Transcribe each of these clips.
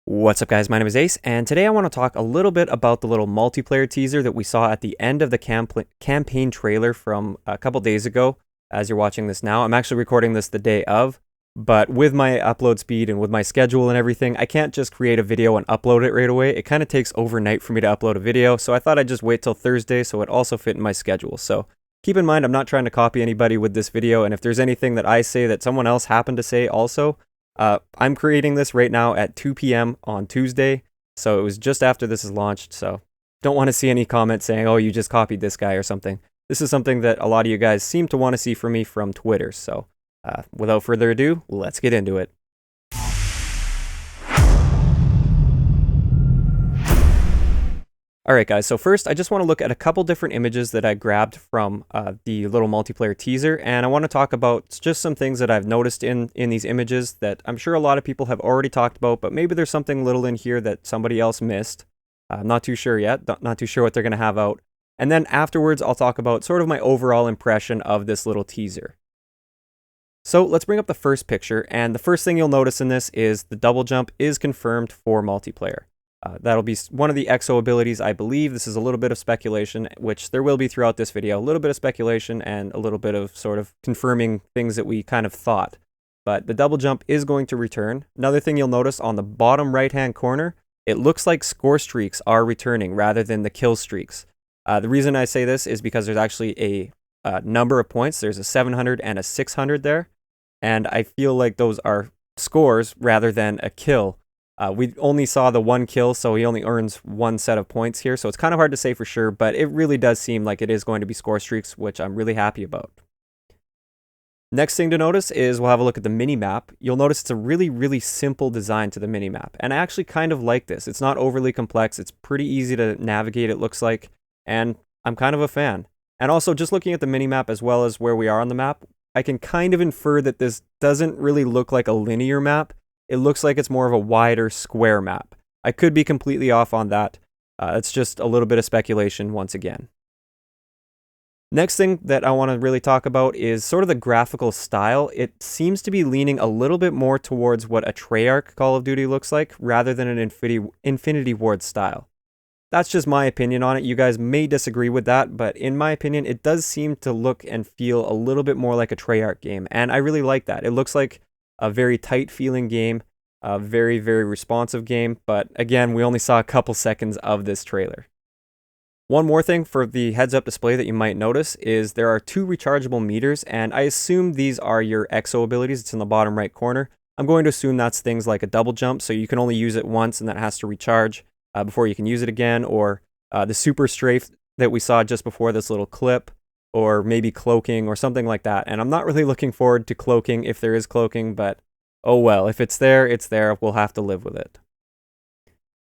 What's up, guys? My name is Ace, and today I want to talk a little bit about the little multiplayer teaser that we saw at the end of the campaign trailer from a couple days ago. As you're watching this now, I'm actually recording this the day of, but with my upload speed and with my schedule and everything, I can't just create a video and upload it right away. It kind of takes overnight for me to upload a video, so I thought I'd just wait till Thursday so it also fit in my schedule. So keep in mind, I'm not trying to copy anybody with this video, and if there's anything that I say that someone else happened to say also, I'm creating this right now at 2 p.m. on Tuesday, so it was just after this is launched, so don't want to see any comments saying, oh, you just copied this guy or something. This is something that a lot of you guys seem to want to see from me from Twitter, so without further ado, let's get into it. Alright guys, so first I just want to look at a couple different images that I grabbed from the little multiplayer teaser, and I want to talk about just some things that I've noticed in these images that I'm sure a lot of people have already talked about, but maybe there's something little in here that somebody else missed. I'm not too sure yet, not too sure what they're going to have out. And then afterwards I'll talk about sort of my overall impression of this little teaser. So let's bring up the first picture, and the first thing you'll notice in this is the double jump is confirmed for multiplayer. That'll be one of the EXO abilities, I believe. This is a little bit of speculation, which there will be throughout this video. A little bit of speculation and a little bit of sort of confirming things that we kind of thought. But the double jump is going to return. Another thing you'll notice on the bottom right-hand corner, it looks like score streaks are returning rather than the kill streaks. The reason I say this is because there's actually a number of points. There's a 700 and a 600 there. And I feel like those are scores rather than a kill. We only saw the one kill, so he only earns one set of points here, so it's kind of hard to say for sure, but it really does seem like it is going to be score streaks, which I'm really happy about. Next thing to notice is we'll have a look at the minimap. You'll notice it's a really simple design to the minimap, and I actually kind of like this. It's not overly complex, it's pretty easy to navigate, it looks like, and I'm kind of a fan. And also, just looking at the minimap as well as where we are on the map, I can kind of infer that this doesn't really look like a linear map. It looks like it's more of a wider square map. I could be completely off on that. It's just a little bit of speculation once again. Next thing that I want to really talk about is sort of the graphical style. It seems to be leaning a little bit more towards what a Treyarch Call of Duty looks like rather than an Infinity Ward style. That's just my opinion on it. You guys may disagree with that, but in my opinion, it does seem to look and feel a little bit more like a Treyarch game, and I really like that. It looks like a very tight feeling game, a very responsive game, but again, we only saw a couple seconds of this trailer. One more thing for the heads up display that you might notice is there are two rechargeable meters, and I assume these are your EXO abilities. It's in the bottom right corner. I'm going to assume that's things like a double jump, so you can only use it once and that has to recharge before you can use it again, or the super strafe that we saw just before this little clip, or maybe cloaking or something like that. And I'm not really looking forward to cloaking if there is cloaking, but oh well, if it's there, it's there. We'll have to live with it.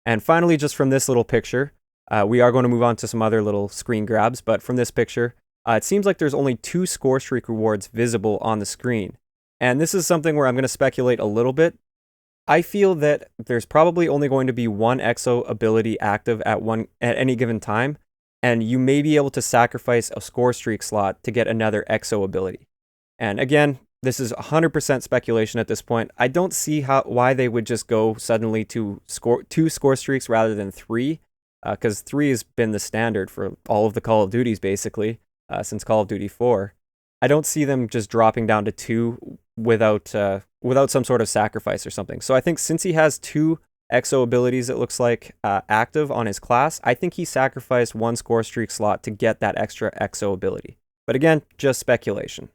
And finally, just from this little picture, we are going to move on to some other little screen grabs, but from this picture, it seems like there's only 2 Scorestreak Rewards visible on the screen. And this is something where I'm going to speculate a little bit. I feel that there's probably only going to be one EXO ability active at any given time, and you may be able to sacrifice a score streak slot to get another EXO ability. And again, this is 100% speculation at this point. I don't see why they would just go suddenly to 2 score streaks rather than 3, because 3 has been the standard for all of the Call of Duties basically, since Call of Duty 4. I don't see them just dropping down to 2 without some sort of sacrifice or something. So I think since he has 2 EXO abilities, it looks like, active on his class, I think he sacrificed 1 score streak slot to get that extra EXO ability. But again, just speculation.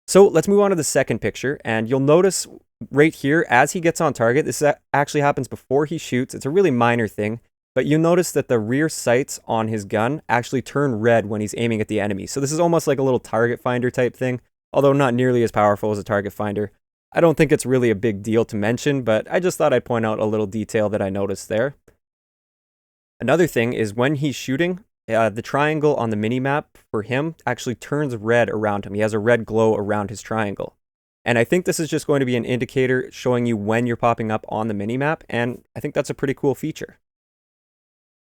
So let's move on to the second picture, and you'll notice right here, as he gets on target, this actually happens before he shoots. It's a really minor thing, but you'll notice that the rear sights on his gun actually turn red when he's aiming at the enemy. So this is almost like a little target finder type thing, although not nearly as powerful as a target finder. I don't think it's really a big deal to mention, but I just thought I'd point out a little detail that I noticed there. Another thing is when he's shooting, the triangle on the minimap for him actually turns red around him. He has a red glow around his triangle. And I think this is just going to be an indicator showing you when you're popping up on the minimap, and I think that's a pretty cool feature.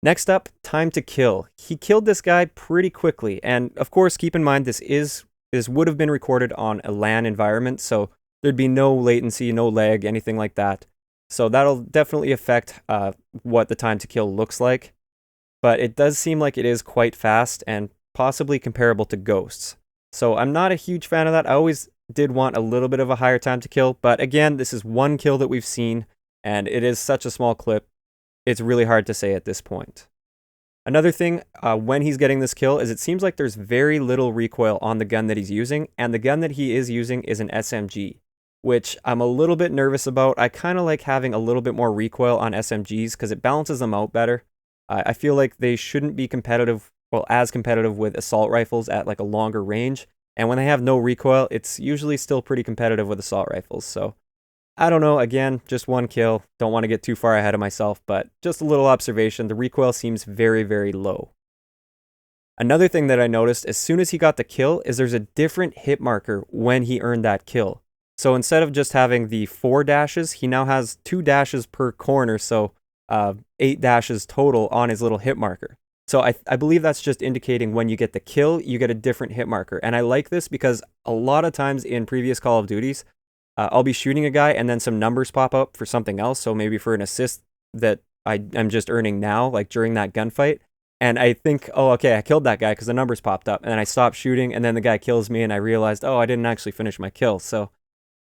Next up, time to kill. He killed this guy pretty quickly, and of course keep in mind this would have been recorded on a LAN environment, so there'd be no latency, no lag, anything like that. So that'll definitely affect what the time to kill looks like. But it does seem like it is quite fast and possibly comparable to Ghosts. So I'm not a huge fan of that. I always did want a little bit of a higher time to kill, but again, this is one kill that we've seen, and it is such a small clip, it's really hard to say at this point. Another thing, when he's getting this kill, is it seems like there's very little recoil on the gun that he's using, and the gun that he is using is an SMG, which I'm a little bit nervous about. I kind of like having a little bit more recoil on SMGs because it balances them out better. I feel like they shouldn't be competitive, well, as competitive with assault rifles at like a longer range. And when they have no recoil, it's usually still pretty competitive with assault rifles. So I don't know, again, just one kill. Don't want to get too far ahead of myself, but just a little observation. The recoil seems very, very low. Another thing that I noticed as soon as he got the kill is there's a different hit marker when he earned that kill. So instead of just having the 4 dashes, he now has 2 dashes per corner, so 8 dashes total on his little hit marker. So I believe that's just indicating when you get the kill, you get a different hit marker. And I like this because a lot of times in previous Call of Duties, I'll be shooting a guy and then some numbers pop up for something else. So maybe for an assist that I'm just earning now, like during that gunfight. And I think, oh, okay, I killed that guy because the numbers popped up. And then I stopped shooting and then the guy kills me and I realized, oh, I didn't actually finish my kill. So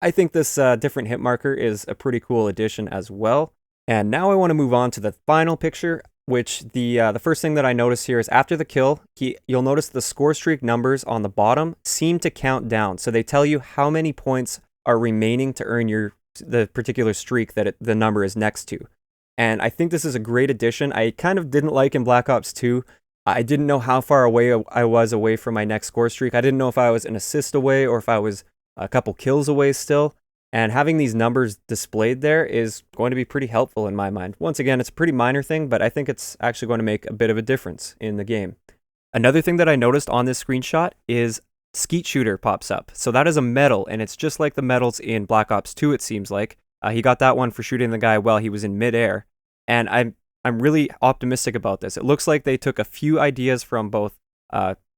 I think this different hit marker is a pretty cool addition as well. And now I want to move on to the final picture, which the first thing that I notice here is after the kill, you'll notice the score streak numbers on the bottom seem to count down. So they tell you how many points are remaining to earn the particular streak that the number is next to. And I think this is a great addition. I kind of didn't like in Black Ops 2. I didn't know how far away I was away from my next score streak. I didn't know if I was an assist away or if I was a couple kills away still. And having these numbers displayed there is going to be pretty helpful in my mind. Once again, it's a pretty minor thing, but I think it's actually going to make a bit of a difference in the game. Another thing that I noticed on this screenshot is Skeet Shooter pops up. So that is a medal, and it's just like the medals in Black Ops 2, it seems like. He got that one for shooting the guy while he was in midair. And I'm really optimistic about this. It looks like they took a few ideas from both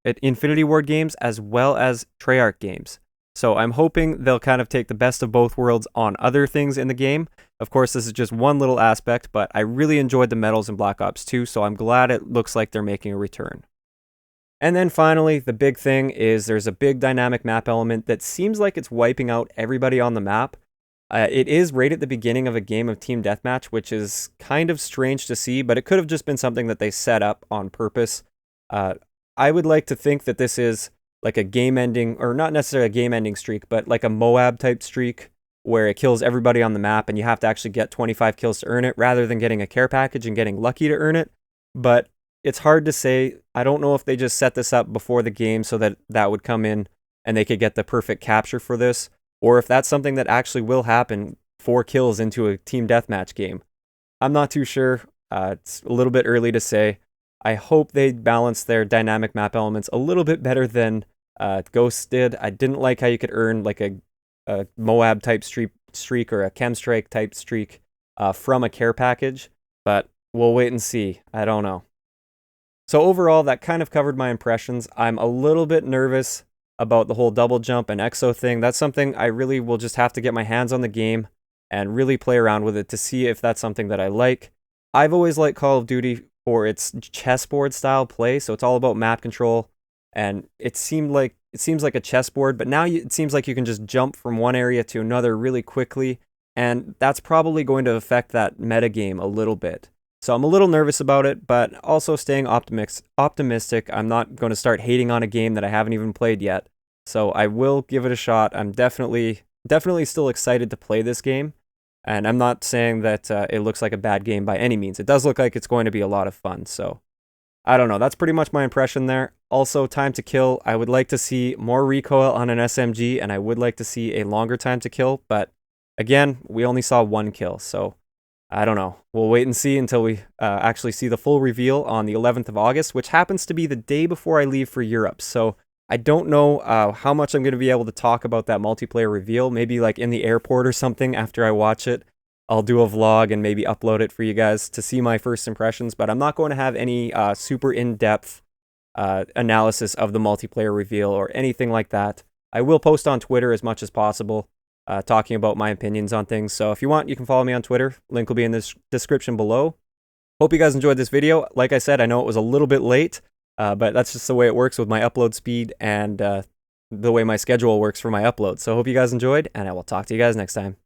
Infinity Ward games as well as Treyarch games. So I'm hoping they'll kind of take the best of both worlds on other things in the game. Of course, this is just one little aspect, but I really enjoyed the medals in Black Ops 2, so I'm glad it looks like they're making a return. And then finally, the big thing is there's a big dynamic map element that seems like it's wiping out everybody on the map. It is right at the beginning of a game of Team Deathmatch, which is kind of strange to see, but it could have just been something that they set up on purpose. I would like to think that this is like a game-ending, or not necessarily a game-ending streak, but like a Moab-type streak where it kills everybody on the map and you have to actually get 25 kills to earn it rather than getting a care package and getting lucky to earn it. But it's hard to say. I don't know if they just set this up before the game so that that would come in and they could get the perfect capture for this, or if that's something that actually will happen 4 kills into a team deathmatch game. I'm not too sure. It's a little bit early to say. I hope they balance their dynamic map elements a little bit better than Ghosts did. I didn't like how you could earn like a Moab type streak or a Chemstrike type streak from a care package, but we'll wait and see. I don't know. So overall, that kind of covered my impressions. I'm a little bit nervous about the whole double jump and exo thing. That's something I really will just have to get my hands on the game and really play around with it to see if that's something that I like. I've always liked Call of Duty for its chessboard style play, so it's all about map control, and it seems like a chessboard, but now it seems like you can just jump from one area to another really quickly, and that's probably going to affect that meta game a little bit. So I'm a little nervous about it, but also staying optimistic. I'm not going to start hating on a game that I haven't even played yet, so I will give it a shot. I'm definitely still excited to play this game. And I'm not saying that it looks like a bad game by any means. It does look like it's going to be a lot of fun. So, I don't know. That's pretty much my impression there. Also, time to kill. I would like to see more recoil on an SMG, and I would like to see a longer time to kill. But, again, we only saw 1 kill. So, I don't know. We'll wait and see until we actually see the full reveal on the 11th of August, which happens to be the day before I leave for Europe. So, I don't know how much I'm going to be able to talk about that multiplayer reveal. Maybe like in the airport or something after I watch it. I'll do a vlog and maybe upload it for you guys to see my first impressions. But I'm not going to have any super in-depth analysis of the multiplayer reveal or anything like that. I will post on Twitter as much as possible. talking about my opinions on things. So if you want, you can follow me on Twitter. Link will be in the description below. Hope you guys enjoyed this video. Like I said, I know it was a little bit late, but that's just the way it works with my upload speed and the way my schedule works for my upload. So hope you guys enjoyed, and I will talk to you guys next time.